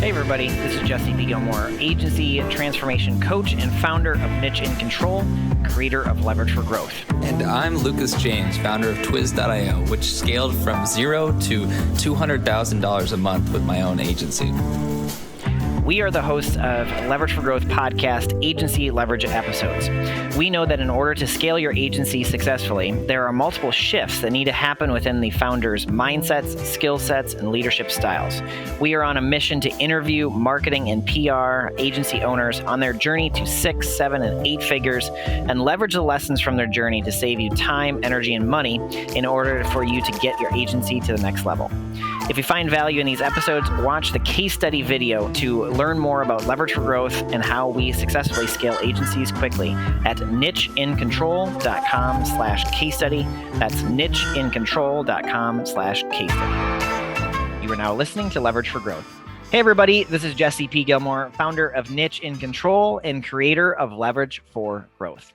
Hey everybody, this is Jesse P. Gilmore, agency transformation coach and founder of Niche in Control, creator of Leverage for Growth. And I'm Lucas James, founder of Twiz.io, which scaled from $0 to $200,000 a month with my own agency. We are the hosts of Leverage for Growth podcast agency leverage episodes. We know that in order to scale your agency successfully, there are multiple shifts that need to happen within the founder's mindsets, skill sets, and leadership styles. We are on a mission to interview marketing and PR agency owners on their journey to 6, 7, and 8 figures and leverage the lessons from their journey to save you time, energy, and money in order for you to get your agency to the next level. If you find value in these episodes, watch the case study video to learn more about Leverage for Growth and how we successfully scale agencies quickly at nicheincontrol.com/case study. That's nicheincontrol.com/case study. You are now listening to Leverage for Growth. Hey everybody, this is Jesse P. Gilmore, founder of Niche in Control and creator of Leverage for Growth.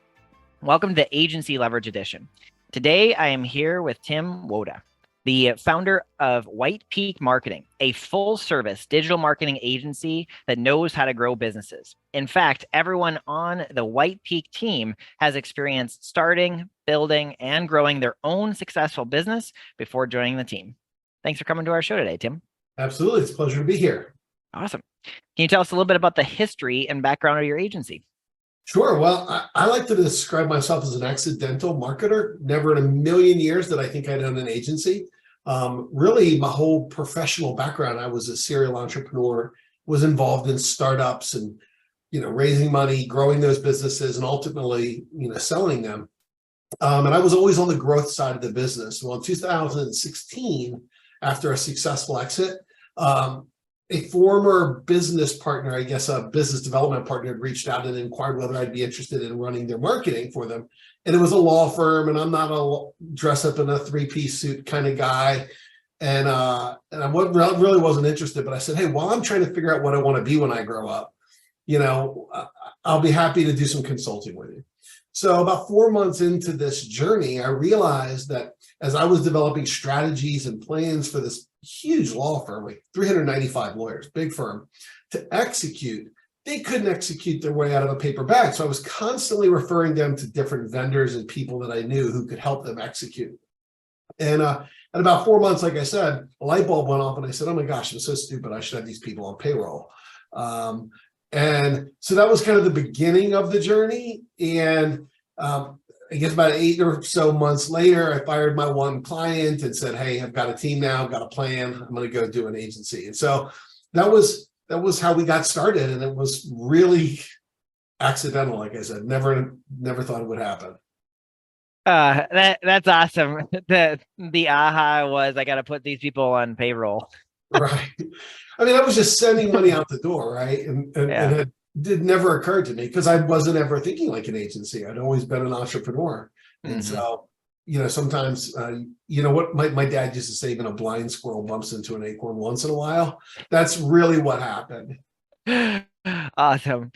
Welcome to the Agency Leverage Edition. Today I am here with Tim Woda, the founder of White Peak Marketing, a full-service digital marketing agency that knows how to grow businesses. In fact, everyone on the White Peak team has experience starting, building, and growing their own successful business before joining the team. Thanks for coming to our show today, Tim. Absolutely. It's a pleasure to be here. Awesome. Can you tell us a little bit about the history and background of your agency? Sure. Well, I like to describe myself as an accidental marketer. Never in a million years did I think I'd own an agency. Really, my whole professional background, I was a serial entrepreneur, was involved in startups and, raising money, growing those businesses, and ultimately, selling them. And I was always on the growth side of the business. Well, in 2016, after a successful exit, a former business partner, I guess a business development partner, had reached out and inquired whether I'd be interested in running their marketing for them. And it was a law firm, and I'm not a dress up in a 3-piece suit kind of guy. And I really wasn't interested, but I said, hey, while I'm trying to figure out what I want to be when I grow up, I'll be happy to do some consulting with you. So about 4 months into this journey, I realized that as I was developing strategies and plans for this huge law firm, like 395 lawyers, big firm, to execute, they couldn't execute their way out of a paper bag. So I was constantly referring them to different vendors and people that I knew who could help them execute. And at about 4 months, like I said, a light bulb went off and I said, oh my gosh, I'm so stupid. I should have these people on payroll. And so that was kind of the beginning of the journey. And I guess about 8 or so months later, I fired my one client and said, hey, I've got a team now, I've got a plan, I'm going to go do an agency. And so that was how we got started. And it was really accidental, like I said, never thought it would happen. That's awesome. The aha was, I got to put these people on payroll. Right. I mean, I was just sending money out the door, right? And it never occurred to me because I wasn't ever thinking like an agency. I'd always been an entrepreneur. Mm-hmm. And so, sometimes, what my dad used to say, even a blind squirrel bumps into an acorn once in a while. That's really what happened. Awesome.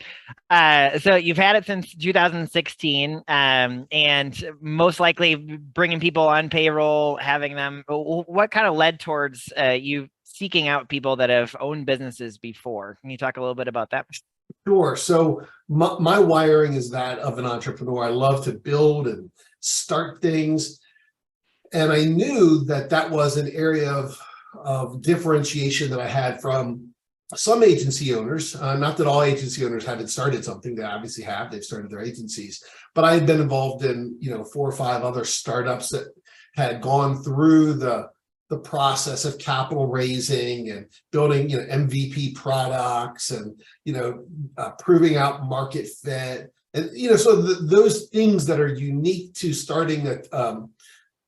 So you've had it since 2016, and most likely bringing people on payroll, having them, what kind of led towards you seeking out people that have owned businesses before? Can you talk a little bit about that? Sure. So my wiring is that of an entrepreneur. I love to build and start things. And I knew that was an area of differentiation that I had from some agency owners. Not that all agency owners haven't started something. They obviously have. They've started their agencies. But I had been involved in 4 or 5 other startups that had gone through the process of capital raising and building, MVP products and, proving out market fit. And, so those things that are unique to starting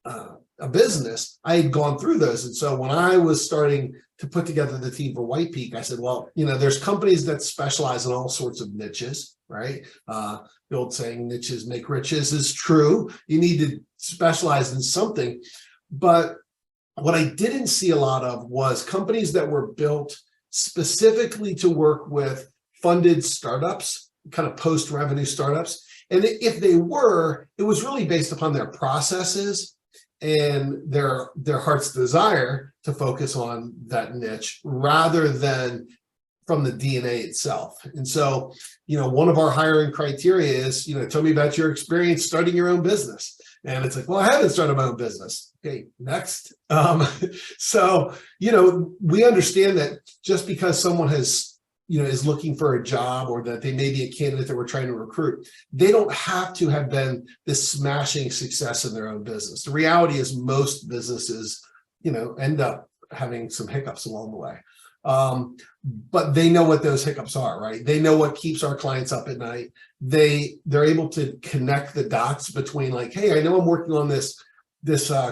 a business, I had gone through those. And so when I was starting to put together the team for White Peak, I said, well, there's companies that specialize in all sorts of niches, right? The old saying, niches make riches, is true. You need to specialize in something. But what I didn't see a lot of was companies that were built specifically to work with funded startups, kind of post-revenue startups. And if they were, it was really based upon their processes and their heart's desire to focus on that niche rather than from the DNA itself. And so, one of our hiring criteria is, tell me about your experience starting your own business. And it's like, well, I haven't started my own business. Okay, next. So, we understand that just because someone is looking for a job, or that they may be a candidate that we're trying to recruit, they don't have to have been this smashing success in their own business. The reality is most businesses, end up having some hiccups along the way. But they know what those hiccups are, right? They know what keeps our clients up at night. They're able to connect the dots between, like, hey, I know I'm working on this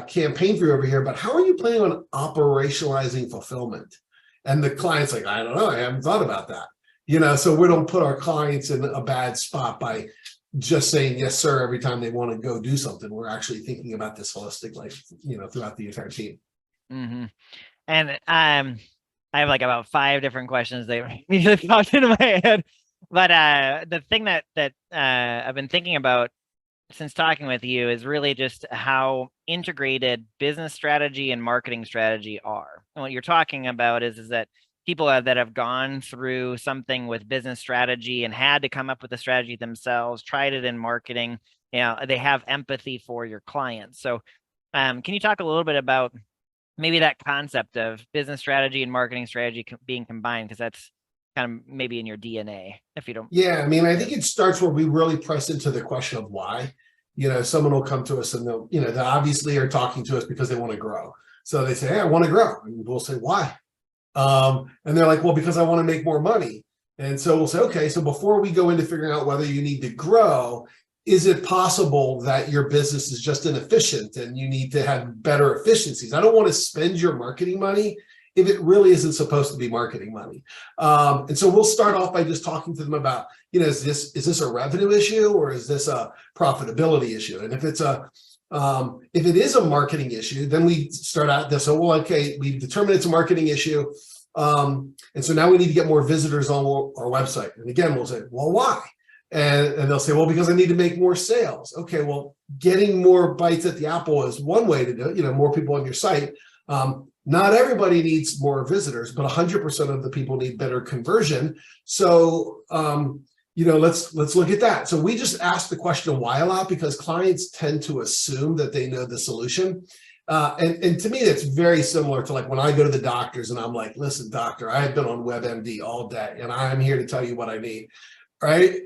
campaign for you over here, but how are you planning on operationalizing fulfillment? And the client's like, I don't know, I haven't thought about that. So we don't put our clients in a bad spot by just saying yes, sir, every time they want to go do something. We're actually thinking about this holistically, throughout the entire team. Mm-hmm. And I have like about 5 different questions that immediately popped into my head. But the thing that I've been thinking about since talking with you is really just how integrated business strategy and marketing strategy are. And what you're talking about is that people that have gone through something with business strategy and had to come up with a strategy themselves, tried it in marketing, they have empathy for your clients. So can you talk a little bit about maybe that concept of business strategy and marketing strategy being combined? Because that's kind of maybe in your DNA, if you don't. Yeah, I think it starts where we really press into the question of why. Someone will come to us and they obviously are talking to us because they want to grow. So they say, hey, I want to grow. And we'll say, why? And they're like, well, because I want to make more money. And so we'll say, okay, so before we go into figuring out whether you need to grow, is it possible that your business is just inefficient and you need to have better efficiencies? I don't want to spend your marketing money if it really isn't supposed to be marketing money. And so we'll start off by just talking to them about, is this a revenue issue, or is this a profitability issue? And if it is a marketing issue, then we start out this. So, well, okay, we've determined it's a marketing issue. And so now we need to get more visitors on our website. And again, we'll say, well, why? And they'll say, well, because I need to make more sales. Okay, well, getting more bites at the apple is one way to do it, more people on your site. Not everybody needs more visitors, but 100% of the people need better conversion. So, let's look at that. So we just ask the question of why a lot, because clients tend to assume that they know the solution. And to me, that's very similar to like when I go to the doctors and I'm like, listen, doctor, I've been on WebMD all day and I'm here to tell you what I need, right?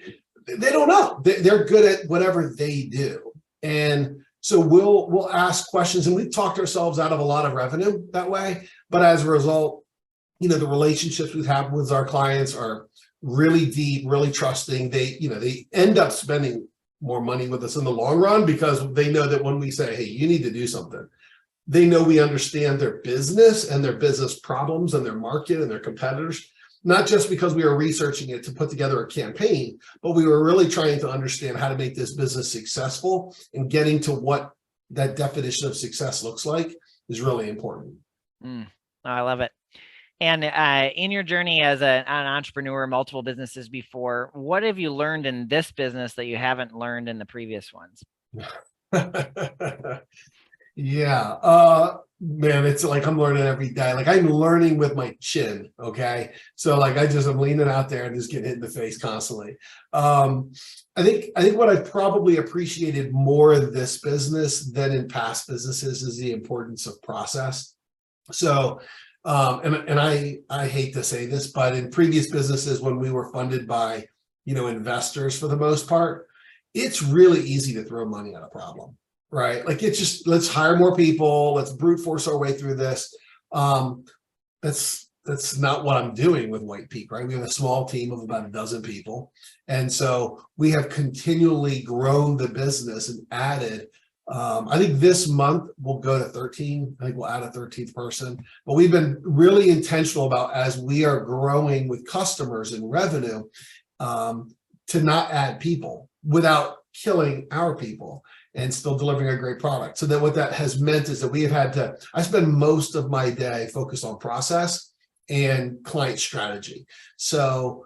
They don't know. They're good at whatever they do. And so we'll ask questions, and we've talked ourselves out of a lot of revenue that way. But as a result, the relationships we have with our clients are really deep, really trusting. They end up spending more money with us in the long run because they know that when we say, hey, you need to do something, they know we understand their business and their business problems and their market and their competitors. Not just because we were researching it to put together a campaign, but we were really trying to understand how to make this business successful, and getting to what that definition of success looks like is really important. I love it. And in your journey as an entrepreneur, multiple businesses before, what have you learned in this business that you haven't learned in the previous ones? Yeah. Man, it's like I'm learning every day. Like I'm learning with my chin. Okay. So like I'm leaning out there and just getting hit in the face constantly. I think what I've probably appreciated more in this business than in past businesses is the importance of process. So, and I hate to say this, but in previous businesses, when we were funded by, investors for the most part, it's really easy to throw money at a problem. Right. Like it's just, let's hire more people. Let's brute force our way through this. That's not what I'm doing with White Peak, right? We have a small team of about 12 people. And so we have continually grown the business and added, I think this month we'll go to 13. I think we'll add a 13th person, but we've been really intentional about, as we are growing with customers and revenue, to not add people without killing our people and still delivering a great product. So then what that has meant is that we have had to, I spend most of my day focused on process and client strategy. So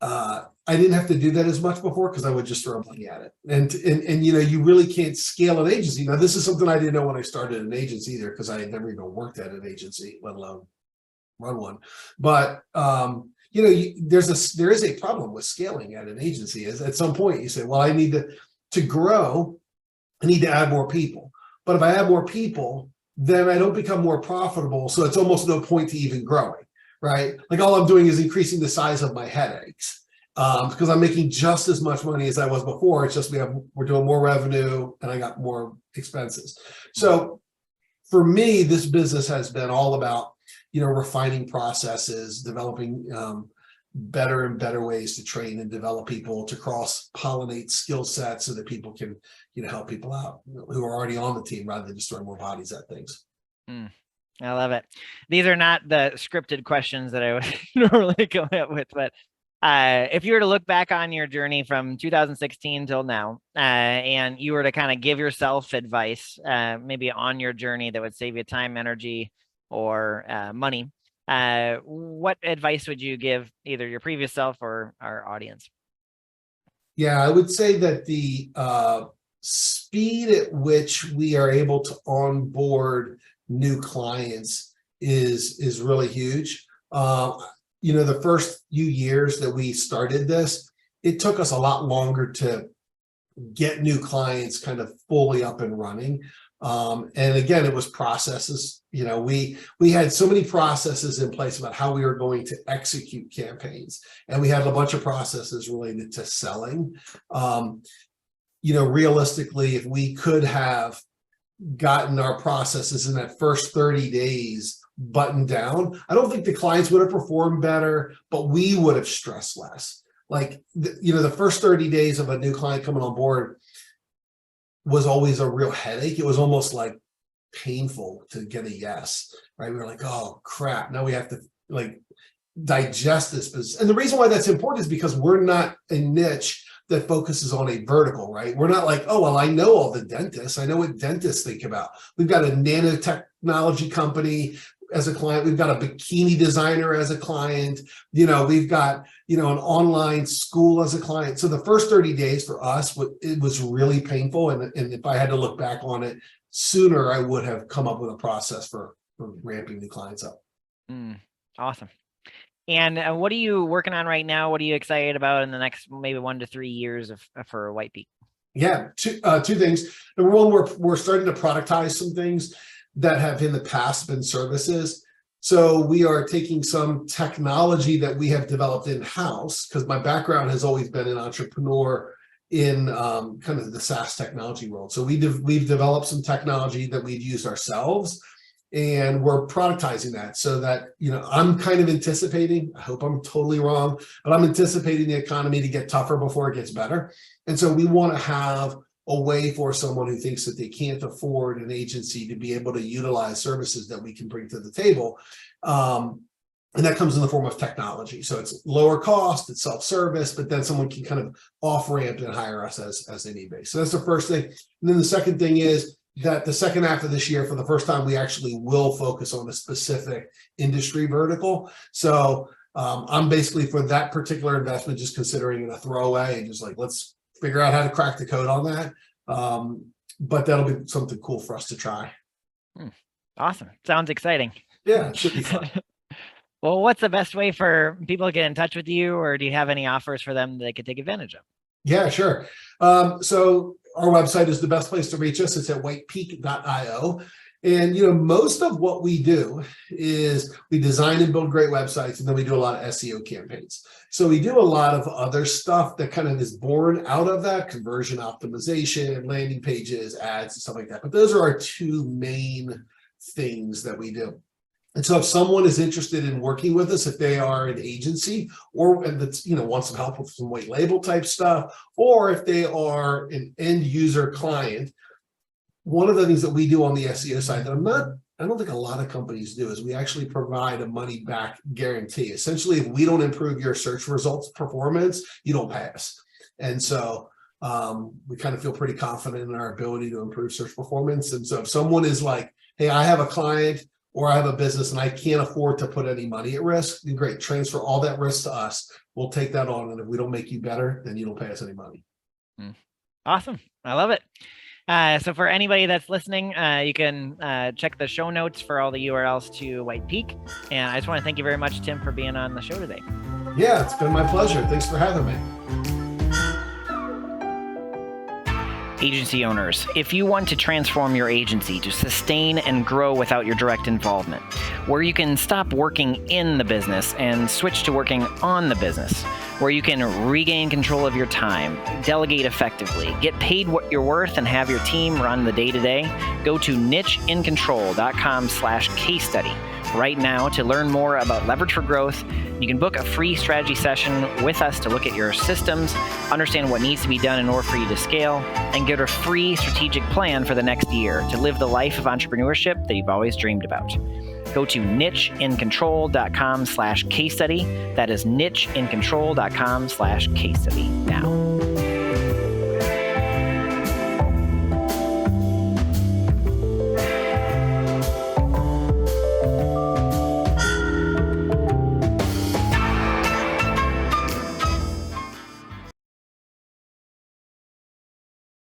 I didn't have to do that as much before because I would just throw money at it. And you really can't scale an agency. Now, this is something I didn't know when I started an agency either, because I had never even worked at an agency, let alone run one. But there is a problem with scaling at an agency. Is at some point you say, well, I need to grow, I need to add more people. But if I add more people, then I don't become more profitable. So it's almost no point to even growing, right? Like all I'm doing is increasing the size of my headaches because I'm making just as much money as I was before. It's just we're doing more revenue and I got more expenses. So for me, this business has been all about, refining processes, developing better and better ways to train and develop people, to cross-pollinate skill sets so that people can, help people out who are already on the team rather than just throwing more bodies at things. I love it. These are not the scripted questions that I would normally come up with, but if you were to look back on your journey from 2016 till now, and you were to kind of give yourself advice, maybe on your journey that would save you time, energy, or money, what advice would you give either your previous self or our audience? Yeah, I would say that the speed at which we are able to onboard new clients is really huge. The first few years that we started this, it took us a lot longer to get new clients kind of fully up and running. And again, it was processes. We had so many processes in place about how we were going to execute campaigns, and we had a bunch of processes related to selling. Realistically, if we could have gotten our processes in that first 30 days buttoned down, I don't think the clients would have performed better, but we would have stressed less. Like, the first 30 days of a new client coming on board was always a real headache. It was almost like painful to get a yes, right? We were like, oh crap, now we have to digest this business. And the reason why that's important is because we're not a niche that focuses on a vertical, right? We're not like, oh, well, I know all the dentists. I know what dentists think about. We've got a nanotechnology company as a client. We've got a bikini designer as a client. We've got, an online school as a client. So the first 30 days for us, it was really painful. And if I had to look back on it sooner, I would have come up with a process for ramping new clients up. Awesome. And what are you working on right now? What are you excited about in the next maybe 1 to 3 years for White Peak? Yeah, two things. Number one, we're starting to productize some things that have in the past been services. So we are taking some technology that we have developed in-house, because my background has always been an entrepreneur in kind of the SaaS technology world. So we've developed some technology that we've used ourselves, and we're productizing that so that, I'm kind of anticipating, I hope I'm totally wrong, but I'm anticipating the economy to get tougher before it gets better. And so we want to have a way for someone who thinks that they can't afford an agency to be able to utilize services that we can bring to the table. And that comes in the form of technology. So it's lower cost, it's self-service, but then someone can kind of off-ramp and hire us as they need be. So that's the first thing. And then the second thing is that the second half of this year, for the first time, we actually will focus on a specific industry vertical. So I'm basically, for that particular investment, just considering it a throwaway and just like, let's figure out how to crack the code on that. But that'll be something cool for us to try. Awesome. Sounds exciting. Yeah, it should be fun. Well, what's the best way for people to get in touch with you, or do you have any offers for them that they could take advantage of? Yeah, sure. So our website is the best place to reach us. It's at whitepeak.io. And, most of what we do is we design and build great websites, and then we do a lot of SEO campaigns. So we do a lot of other stuff that kind of is born out of that: conversion optimization, landing pages, ads, and stuff like that. But those are our two main things that we do. And so if someone is interested in working with us, if they are an agency or that's, wants some help with some white label type stuff, or if they are an end user client, one of the things that we do on the SEO side that I don't think a lot of companies do is we actually provide a money back guarantee. Essentially, if we don't improve your search results performance, you don't pay us. And so we kind of feel pretty confident in our ability to improve search performance. And so if someone is like, hey, I have a client or I have a business and I can't afford to put any money at risk, then great, transfer all that risk to us. We'll take that on. And if we don't make you better, then you don't pay us any money. Awesome. I love it. So for anybody that's listening, you can check the show notes for all the URLs to White Peak. And I just want to thank you very much, Tim, for being on the show today. Yeah, it's been my pleasure. Thanks for having me. Agency owners, if you want to transform your agency to sustain and grow without your direct involvement, where you can stop working in the business and switch to working on the business, where you can regain control of your time, delegate effectively, get paid what you're worth, and have your team run the day-to-day, go to nicheincontrol.com/case study right now to learn more about Leverage for Growth. You can book a free strategy session with us to look at your systems, understand what needs to be done in order for you to scale, and get a free strategic plan for the next year to live the life of entrepreneurship that you've always dreamed about. Go to nicheincontrol.com/case study. That is nicheincontrol.com/case study now.